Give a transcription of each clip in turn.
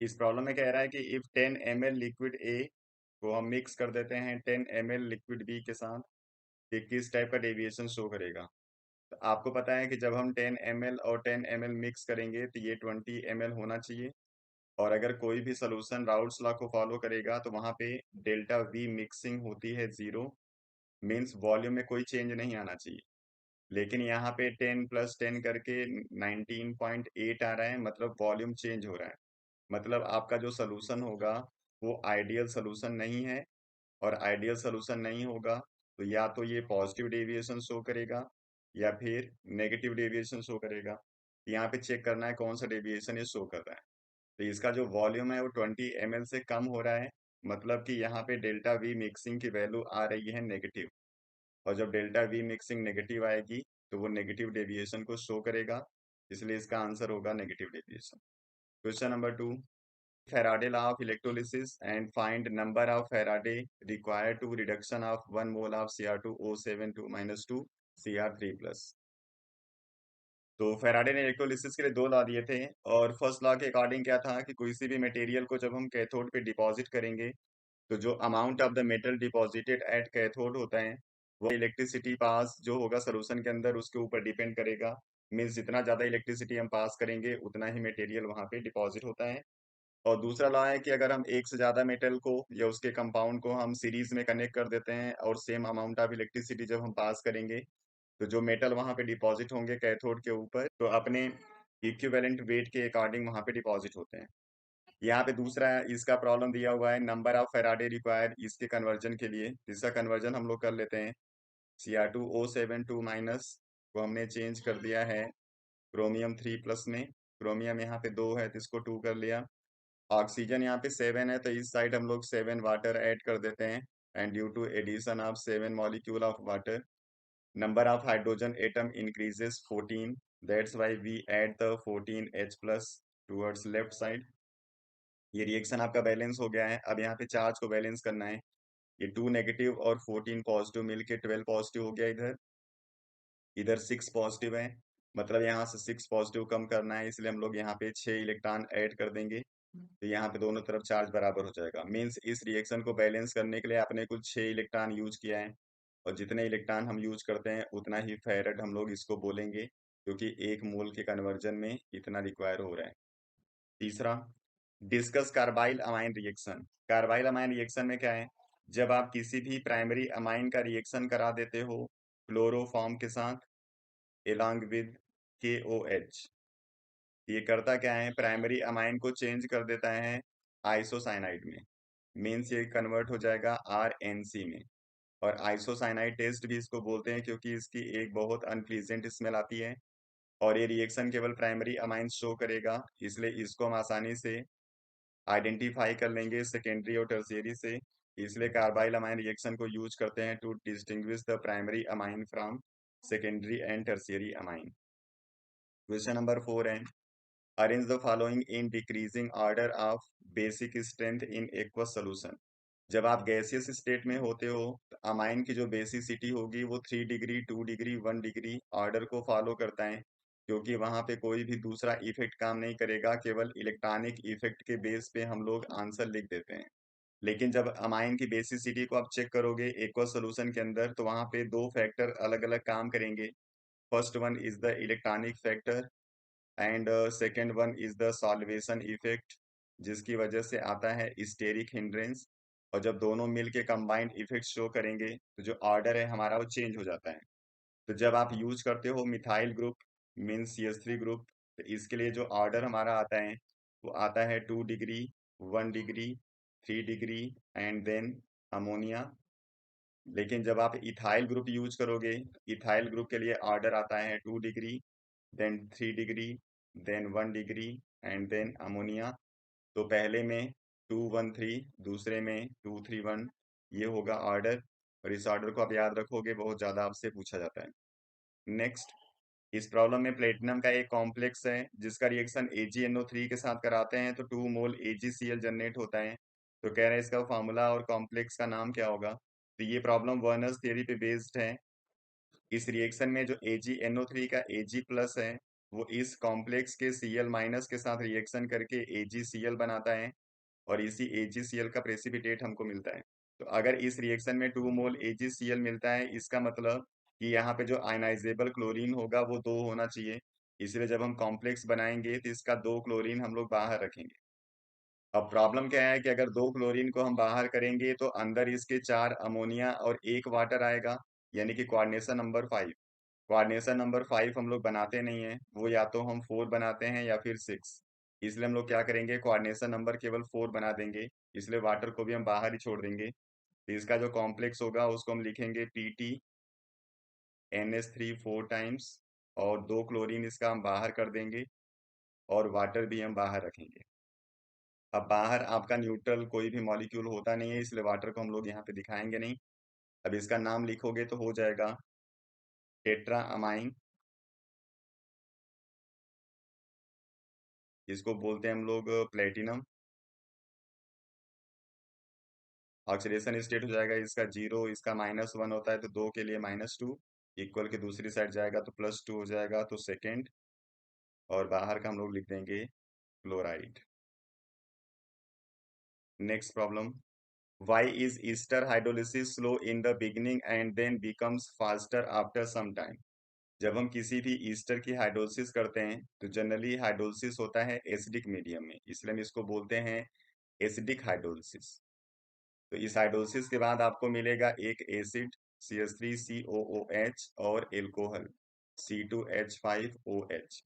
इस प्रॉब्लम में कह रहा है कि इफ 10 ml लिक्विड ए को हम मिक्स कर देते हैं 10 ml लिक्विड बी के साथ, कि किस टाइप का डेविएशन शो करेगा। तो आपको पता है कि जब हम 10 ml और 10 ml मिक्स करेंगे तो ये 20 ml होना चाहिए। और अगर कोई भी सोल्यूशन राउल्ट्स लॉ को फॉलो करेगा तो वहां पे डेल्टा वी मिक्सिंग होती है 0, मीन्स वॉल्यूम में कोई चेंज नहीं आना चाहिए। लेकिन यहाँ पे 10 + 10 करके 19.8 आ रहा है, मतलब वॉल्यूम चेंज हो रहा है। मतलब आपका जो सोल्यूशन होगा वो आइडियल सोल्यूशन नहीं है। और आइडियल सोल्यूशन नहीं होगा तो या तो ये पॉजिटिव डेविएशन शो करेगा या फिर नेगेटिव डेविएशन शो करेगा। यहाँ पे चेक करना है कौन सा डेविएशन ये शो कर रहा है। तो इसका जो वॉल्यूम है वो 20 ml से कम हो रहा है, मतलब कि यहाँ पे डेल्टा वी मिक्सिंग की वैल्यू आ रही है नेगेटिव। और जब डेल्टा वी मिक्सिंग नेगेटिव आएगी तो वो नेगेटिव डेविएशन को शो करेगा, इसलिए इसका आंसर होगा negative deviation. Question number 2, Faraday law of electrolysis and find number of Faraday required to reduction of 1 mole of Cr2O72 - 2 Cr3 plus। तो फेराडे ने इलेक्ट्रोलिसिस के लिए दो लॉ दिए थे। और फर्स्ट लॉ के अकॉर्डिंग क्या था कि किसी भी मटेरियल को जब हम कैथोड पे डिपॉजिट करेंगे तो जो amount of the metal deposited at cathode होता है वो इलेक्ट्रिसिटी पास जो होगा सोल्यूशन के अंदर उसके ऊपर डिपेंड करेगा। मीन्स जितना ज्यादा इलेक्ट्रिसिटी हम पास करेंगे उतना ही मटेरियल वहां पे डिपॉजिट होता है। और दूसरा लॉ है कि अगर हम एक से ज्यादा मेटल को या उसके कंपाउंड को हम सीरीज में कनेक्ट कर देते हैं और सेम अमाउंट ऑफ इलेक्ट्रिसिटी जब हम पास करेंगे तो जो मेटल वहां पे डिपॉजिट होंगे कैथोड के ऊपर तो अपने इक्विवेलेंट वेट के अकॉर्डिंग वहां पे डिपॉजिट होते हैं। यहाँ पे दूसरा इसका प्रॉब्लम दिया हुआ है नंबर ऑफ फेराडे रिक्वायर्ड इसके कन्वर्जन के लिए। इसका कन्वर्जन हम लोग कर लेते हैं। Cr2O72 माइनस को हमने चेंज कर दिया है क्रोमियम 3+ में। क्रोमियम यहाँ पे 2 है तो इसको 2 कर लिया। ऑक्सीजन यहाँ पे 7 है तो इस साइड हम लोग 7 वाटर ऐड कर देते हैं। And due to addition of 7 molecule of water, number of hydrogen atom increases 14, that's why we add the 14H plus towards left side। ये रिएक्शन आपका बैलेंस हो गया है। अब यहाँ पे चार्ज को बैलेंस करना है। ये 2 नेगेटिव और 14 पॉजिटिव मिलके 12 पॉजिटिव हो गया। इधर इधर 6 पॉजिटिव है, मतलब यहाँ से 6 पॉजिटिव कम करना है, इसलिए हम लोग यहाँ पे 6 इलेक्ट्रॉन ऐड कर देंगे। तो यहाँ पे दोनों तरफ चार्ज बराबर हो जाएगा। मीन्स इस रिएक्शन को बैलेंस करने के लिए आपने कुल 6 इलेक्ट्रॉन यूज किया है। और जितने इलेक्ट्रॉन हम यूज करते हैं उतना ही फैरेड हम लोग इसको बोलेंगे, क्योंकि एक मोल के कन्वर्जन में इतना रिक्वायर हो रहा है। तीसरा, discuss carbyl amine reaction. Carbyl amine reaction में क्या है, जब आप किसी भी प्राइमरी अमाइन का रिएक्शन करा देते हो क्लोरोफॉर्म के साथ एलॉन्ग विद KOH, ये करता क्या है, प्राइमरी अमाइन को चेंज कर देता है आइसोसाइनाइड में। मीन्स ये कन्वर्ट हो जाएगा RNC में। और आइसोसाइनाइड टेस्ट भी इसको बोलते हैं क्योंकि इसकी एक बहुत अनप्लीजेंट स्मेल आती है। और ये रिएक्शन केवल प्राइमरी अमाइन शो करेगा, इसलिए इसको हम आसानी से आइडेंटिफाई कर लेंगे सेकेंडरी और टर्शियरी से। इसलिए कार्बाइल अमाइन रिएक्शन को यूज करते हैं to distinguish the primary amine from secondary and tertiary amine. Question number 4 है, arrange the following in decreasing order of basic strength in aqueous solution. जब आप गैसियस स्टेट में होते हो तो अमाइन की जो बेसिसिटी होगी वो 3 डिग्री 2 डिग्री 1 डिग्री ऑर्डर को फॉलो करता है, क्योंकि वहां पे कोई भी दूसरा इफेक्ट काम नहीं करेगा, केवल इलेक्ट्रॉनिक इफेक्ट के बेस पे हम लोग आंसर लिख देते हैं। लेकिन जब अमाइन की बेसिसिटी को आप चेक करोगे एक्वस सोल्यूशन के अंदर तो वहां पे दो फैक्टर अलग अलग काम करेंगे। First one is the electronic factor and second one is the solvation effect, जिसकी वजह से आता है स्टेरिक हिंड्रेंस। और जब दोनों मिलके कंबाइंड इफेक्ट शो करेंगे तो जो ऑर्डर है हमारा वो चेंज हो जाता है। तो जब आप यूज करते हो methyl group means CH3 group, तो इसके लिए जो ऑर्डर हमारा आता है वो आता है 2 degree 1 degree 3 degree and then ammonia. लेकिन जब आप इथाइल ग्रुप यूज करोगे, इथाइल ग्रुप के लिए ऑर्डर आता है 2 degree then 3 degree then 1 degree and then ammonia. तो पहले में 2 1 3, दूसरे में 2 3 1, ये होगा ऑर्डर। और इस ऑर्डर को आप याद रखोगे, बहुत ज्यादा आपसे पूछा जाता है। नेक्स्ट, इस प्रॉब्लम में प्लेटिनम का एक कॉम्प्लेक्स है जिसका रिएक्शन AgNO3 के साथ कराते हैं तो 2 मोल AgCl जनरेट होता है। तो कह रहे हैं इसका फॉर्मूला और कॉम्प्लेक्स का नाम क्या होगा। तो ये प्रॉब्लम वर्नर्स थ्योरी पे बेस्ड है। इस रिएक्शन में जो AgNO3 का Ag+ है वो इस कॉम्प्लेक्स के Cl माइनस के साथ रिएक्शन करके AgCl बनाता है और इसी AgCl का प्रेसिपिटेट हमको मिलता है। तो अगर इस रिएक्शन में 2 मोल AgCl मिलता है, इसका मतलब कि यहाँ पे जो आयनाइजेबल क्लोरीन होगा वो 2 होना चाहिए। इसलिए जब हम कॉम्प्लेक्स बनाएंगे तो इसका 2 क्लोरीन हम लोग बाहर रखेंगे। अब प्रॉब्लम क्या है कि अगर 2 क्लोरीन को हम बाहर करेंगे तो अंदर इसके 4 अमोनिया और 1 वाटर आएगा, यानी कि कोऑर्डिनेशन नंबर 5। कोऑर्डिनेशन नंबर 5 हम लोग बनाते नहीं है, वो या तो हम 4 बनाते हैं या फिर 6। इसलिए हम लोग क्या करेंगे, कोऑर्डिनेशन नंबर केवल 4 बना देंगे, इसलिए वाटर को भी हम बाहर ही छोड़ देंगे। तो इसका जो कॉम्प्लेक्स होगा उसको हम लिखेंगे Pt NH3 4 टाइम्स, और 2 क्लोरीन इसका हम बाहर कर देंगे और वाटर भी हम बाहर रखेंगे। अब बाहर आपका न्यूट्रल कोई भी मॉलिक्यूल होता नहीं है, इसलिए वाटर को हम लोग यहाँ पे दिखाएंगे नहीं। अब इसका नाम लिखोगे तो हो जाएगा टेट्रा अमाइन। इसको बोलते हैं हम लोग प्लेटिनम। ऑक्सीडेशन स्टेट हो जाएगा इसका 0, इसका -1 होता है तो 2 के लिए -2, इक्वल के दूसरी साइड जाएगा तो +2 हो जाएगा तो सेकेंड, और बाहर का हम लोग लिख देंगे chloride. Next problem, why is ester hydrolysis slow in the beginning and then becomes faster after some time. जब हम किसी भी ईस्टर की हाइड्रोलिसिस करते हैं तो जनरली हाइड्रोलिसिस होता है एसिडिक मीडियम में, इसलिए हम इसको बोलते हैं एसिडिक हाइड्रोलिसिस। तो इस हाइड्रोलिसिस के बाद आपको मिलेगा एक एसिड CH3COOH और एल्कोहल C2H5OH।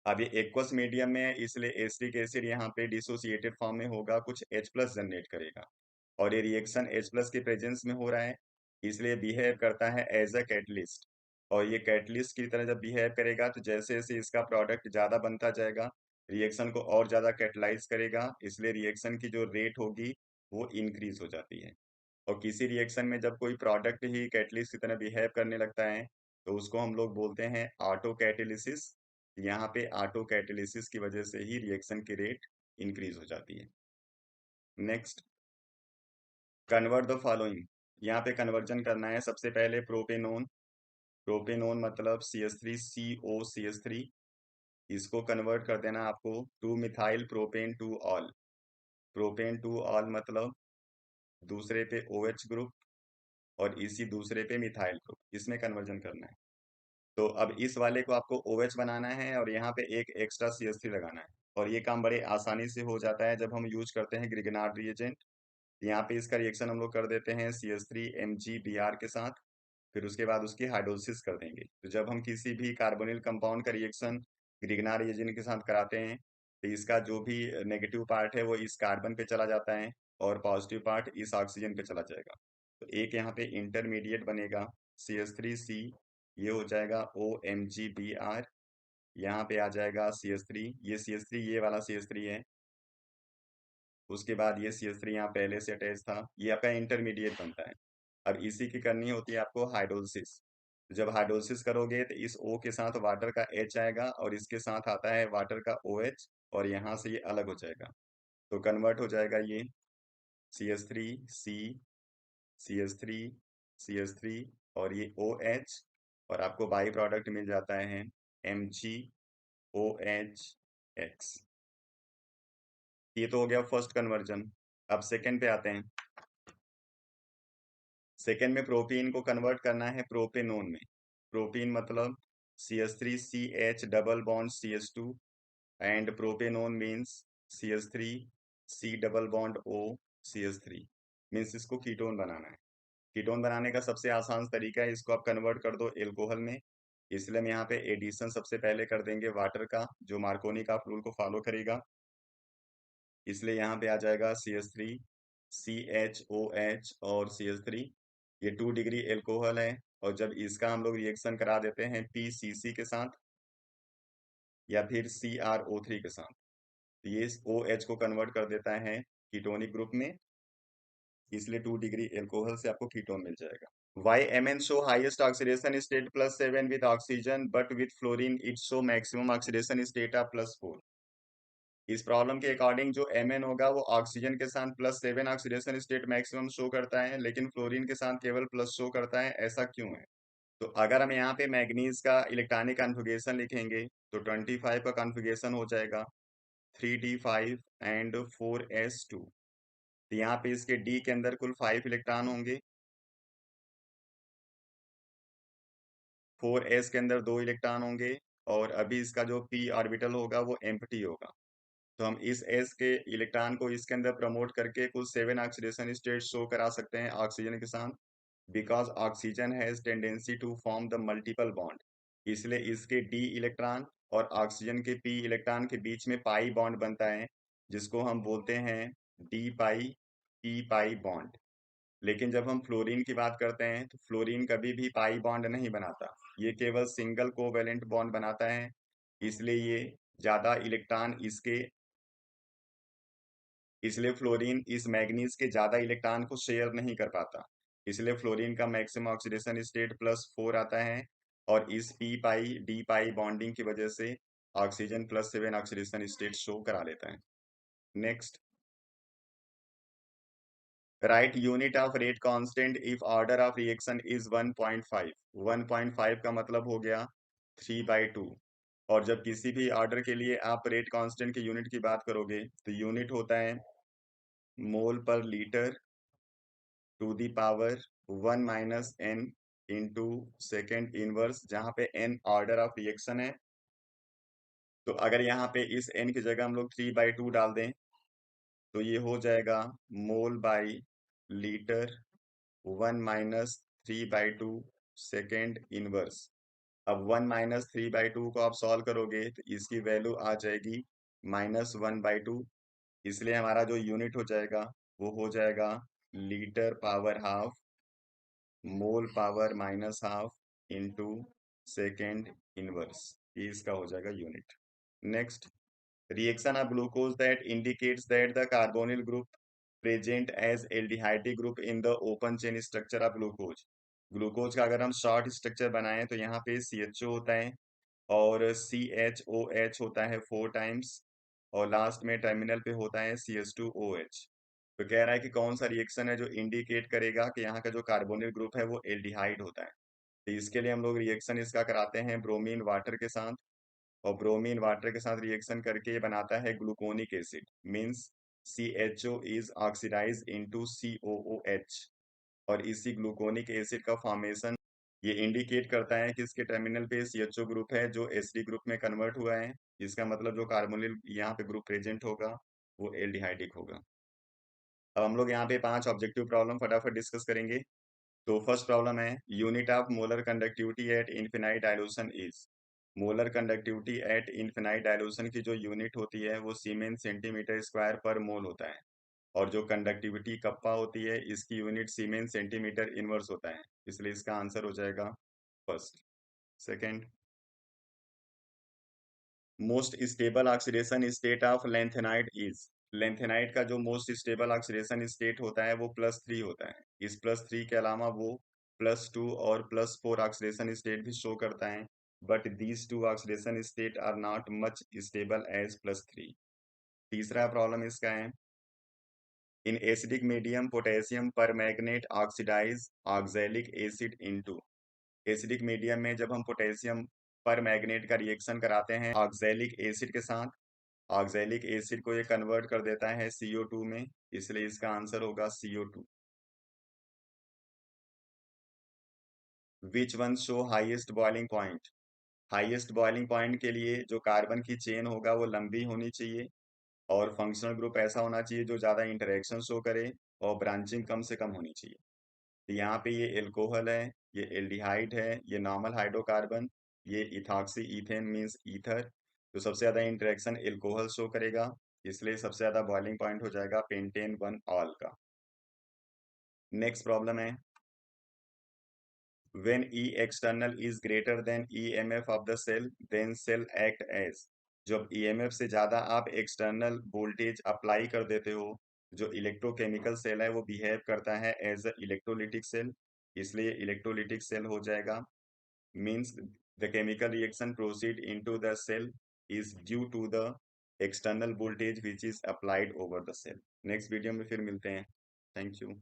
अब ये एक्वस मीडियम में है, इसलिए एसिटिक एसिड यहाँ पे डिसोसिएटेड फॉर्म में होगा, कुछ H+ जनरेट करेगा, और ये रिएक्शन H+ के प्रेजेंस में हो रहा है, इसलिए बिहेव करता है एज अ कैटलिस्ट। और ये कैटलिस्ट की तरह जब बिहेव करेगा तो जैसे जैसे इसका प्रोडक्ट ज़्यादा बनता जाएगा, रिएक्शन को और ज़्यादा कैटलाइज करेगा, इसलिए रिएक्शन की जो रेट होगी वो इंक्रीज हो जाती है। और किसी रिएक्शन में जब कोई प्रोडक्ट ही कैटलिस्ट की तरह बिहेव करने लगता है तो उसको हम लोग बोलते हैं ऑटो कैटेलिसिस। यहाँ पे ऑटो कैटेलिसिस की वजह से ही रिएक्शन की रेट इंक्रीज हो जाती है। Next, convert the following. यहाँ पे कन्वर्जन करना है। सबसे पहले प्रोपेनोन, प्रोपेनोन मतलब CH3COCH3, इसको कन्वर्ट कर देना आपको two methyl propane two all. Propane two all मतलब दूसरे पे OH ग्रुप और इसी दूसरे पे मिथाइल ग्रुप, इसमें कन्वर्जन करना है। तो अब इस वाले को आपको OH बनाना है और यहाँ पे एक एक्स्ट्रा CH3 लगाना है, और ये काम बड़े आसानी से हो जाता है जब हम यूज करते हैं ग्रिगनार्ड रिएजेंट। यहाँ पे इसका रिएक्शन हम लोग कर देते हैं CH3MgBr के साथ, फिर उसके बाद उसकी हाइड्रोलिसिस कर देंगे। तो जब हम किसी भी कार्बोनिल कंपाउंड का रिएक्शन ग्रिगनार्ड रिएजेंट के साथ कराते हैं तो इसका जो भी नेगेटिव पार्ट है वो इस कार्बन पे चला जाता है और पॉजिटिव पार्ट इस ऑक्सीजन पे चला जाएगा। तो एक यहाँ पे इंटरमीडिएट बनेगा CH3C, ये हो जाएगा OMgBr। यहाँ पे आ जाएगा CH3, ये CH3 ये वाला CH3 है, उसके बाद ये CH3 यहाँ पहले से अटैच था, ये आपका इंटरमीडिएट बनता है। अब इसी की करनी होती है आपको हाइड्रोलिसिस। जब हाइड्रोलिसिस करोगे तो इस O के साथ वाटर का H आएगा और इसके साथ आता है वाटर का OH, और यहाँ से ये अलग हो जाएगा, तो कन्वर्ट हो जाएगा ये CH3C, CH3, CH3 और ये OH, और आपको बाई प्रोडक्ट मिल जाता है MgOH। ये तो हो गया फर्स्ट कन्वर्जन। अब सेकंड पे आते हैं। सेकंड में प्रोपीन को कन्वर्ट करना है प्रोपेनोन में। प्रोपीन मतलब CH3CH double bond CH2, and propanone means CH3C double bond O CH3, means इसको कीटोन बनाना है। कीटोन बनाने का सबसे आसान तरीका है, इसको आप कन्वर्ट कर दो एल्कोहल में। इसलिए हम यहाँ पे एडिशन सबसे पहले कर देंगे वाटर का, जो मार्कोनी का रूल को फॉलो करेगा। इसलिए यहाँ पे आ जाएगा CH3 CHOH और CH3, ये 2 डिग्री एल्कोहल है, और जब इसका हम लोग रिएक्शन करा देते हैं PCC के साथ या फिर CrO3 के साथ, तो ये OH को कन्वर्ट कर देता है कीटोनिक ग्रुप में, इसलिए 2 डिग्री एल्कोहल से आपको कीटोन मिल जाएगा। Why Mn show highest oxidation state +7 with oxygen but with fluorine it show maximum oxidation state of +4। इस प्रॉब्लम के अकॉर्डिंग जो Mn होगा वो ऑक्सीजन के साथ +7 ऑक्सीडेशन स्टेट मैक्सिमम शो करता है, लेकिन फ्लोरीन के साथ केवल प्लस शो करता है, ऐसा क्यों है? तो अगर हम यहाँ पे मैग्नीज का इलेक्ट्रॉनिक कॉन्फ़िगरेशन लिखेंगे तो 25 का कॉन्फ़िगरेशन हो जाएगा 3d5 एंड 4s2। तो यहाँ पे इसके डी के अंदर कुल 5 इलेक्ट्रॉन होंगे, 4s के अंदर 2 इलेक्ट्रॉन होंगे, और अभी इसका जो p ऑर्बिटल होगा वो एम्प्टी होगा। तो हम इस s के इलेक्ट्रॉन को इसके अंदर प्रमोट करके कुल 7 ऑक्सीडेशन स्टेट शो करा सकते हैं ऑक्सीजन के साथ, because oxygen has tendency to form the multiple bond. इसलिए इसके d इलेक्ट्रॉन और ऑक्सीजन के p इलेक्ट्रॉन के बीच में पाई बॉन्ड बनता है, जिसको हम बोलते हैं डी पाई p पाई बॉन्ड। लेकिन जब हम फ्लोरीन की बात करते हैं तो फ्लोरीन कभी भी पाई बॉन्ड नहीं बनाता, ये केवल सिंगल कोवेलेंट बॉन्ड बनाता है। इसलिए ये ज्यादा इलेक्ट्रॉन इसलिए फ्लोरीन इस मैग्नीज के ज्यादा इलेक्ट्रॉन को शेयर नहीं कर पाता। इसलिए फ्लोरीन का मैक्सिमम ऑक्सीडेशन स्टेट +4 आता है, और इस पी पाई डी पाई बॉन्डिंग की वजह से ऑक्सीजन +7 ऑक्सीडेशन स्टेट शो करा लेता है। Next, right unit of rate constant if order of reaction is 1.5। 1.5 का मतलब हो गया 3/2। और जब किसी भी ऑर्डर के लिए आप रेट कांस्टेंट के यूनिट की बात करोगे तो यूनिट होता है मोल पर litre to the power 1 minus n into second inverse, जहां पे n ऑर्डर ऑफ रिएक्शन है। तो अगर यहाँ पे इस n की जगह हम लोग 3/2 डाल दें तो ये हो जाएगा mole by litre 1 minus 3/2 second inverse. अब 1 माइनस 3/2 को आप सॉल्व करोगे तो इसकी वैल्यू आ जाएगी -1/2। इसलिए हमारा जो यूनिट हो जाएगा वो हो जाएगा litre power half mole power -12 into second inverse. ये इसका हो जाएगा unit. Next, reaction of glucose that indicates that the carbonyl group present as aldehyde group in the open chain structure of glucose। Glucose का अगर हम short structure बनाएं तो यहाँ पे CHO होता है और CHOH होता है 4 टाइम्स, और लास्ट में टर्मिनल पे होता है CH2OH। तो कह रहा है कि कौन सा रिएक्शन है जो इंडिकेट करेगा कि यहाँ का जो कार्बोनिल ग्रुप है वो एल्डिहाइड होता है। तो इसके लिए हम लोग रिएक्शन इसका कराते हैं ब्रोमीन वाटर के साथ, और ब्रोमीन वाटर के साथ रिएक्शन करके ये बनाता है gluconic acid, means CHO is oxidise into COOH। और इसी ग्लूकोनिक एसिड का फॉर्मेशन ये इंडिकेट करता है कि इसके टर्मिनल पे CHO ग्रुप है जो एसिडिक ग्रुप में कन्वर्ट हुआ है। इसका मतलब जो कार्बोनिल यहाँ पे ग्रुप प्रेजेंट होगा वो एल्डिहाइडिक होगा। अब हम लोग यहाँ पे 5 ऑब्जेक्टिव प्रॉब्लम फटाफट डिस्कस करेंगे। तो फर्स्ट प्रॉब्लम है unit of molar conductivity eight infinite dilution is. Molar conductivity eight infinite dilution की जो यूनिट होती है वो सीमेंस सेंटीमीटर स्क्वायर पर मोल होता है, और जो कंडक्टिविटी कप्पा होती है इसकी यूनिट सीमेंस सेंटीमीटर इनवर्स होता है। इसलिए इसका आंसर हो जाएगा first. Second, most stable oxidation state of lanthanide is. Lanthanide का जो मोस्ट स्टेबल ऑक्सीडेशन स्टेट होता है वो +3 होता है। इस +3 के अलावा वो +2 और +4 ऑक्सीडेशन स्टेट भी शो करता है, but these two oxidation state are not much stable as +3। तीसरा प्रॉब्लम इसका है in acidic medium potassium permanganate oxidise oxalic acid into. Acidic medium में जब हम पोटेशियम पर मैग्नेट का रिएक्शन कराते हैं ऑक्सैलिक एसिड के साथ, ऑक्सैलिक एसिड को ये कन्वर्ट कर देता है CO2 में, इसलिए इसका आंसर होगा CO2। Which one show highest boiling point. Highest boiling point के लिए जो कार्बन की चेन होगा वो लंबी होनी चाहिए, और फंक्शनल ग्रुप ऐसा होना चाहिए जो ज्यादा इंटरेक्शन शो करे, और ब्रांचिंग कम से कम होनी चाहिए। तो यहाँ पे ये एल्कोहल है, ये एल्डिहाइड है, ये नॉर्मल हाइड्रोकार्बन, ये इथॉक्सी इथेन मींस ईथर। तो सबसे ज्यादा इंटरेक्शन एल्कोहल शो करेगा, इसलिए सबसे ज्यादा बॉइलिंग पॉइंट हो जाएगा पेंटेन 1 ऑल का। नेक्स्ट प्रॉब्लम है when E external is greater than EMF of the cell then cell act as। जब EMF से ज्यादा आप एक्सटर्नल वोल्टेज अप्लाई कर देते हो, जो इलेक्ट्रोकेमिकल सेल है वो बिहेव करता है एज अ इलेक्ट्रोलिटिक सेल, इसलिए इलेक्ट्रोलिटिक सेल हो जाएगा। Means the chemical reaction proceed into the cell is due to the external voltage which is applied over the cell. Next video में फिर मिलते हैं। Thank you.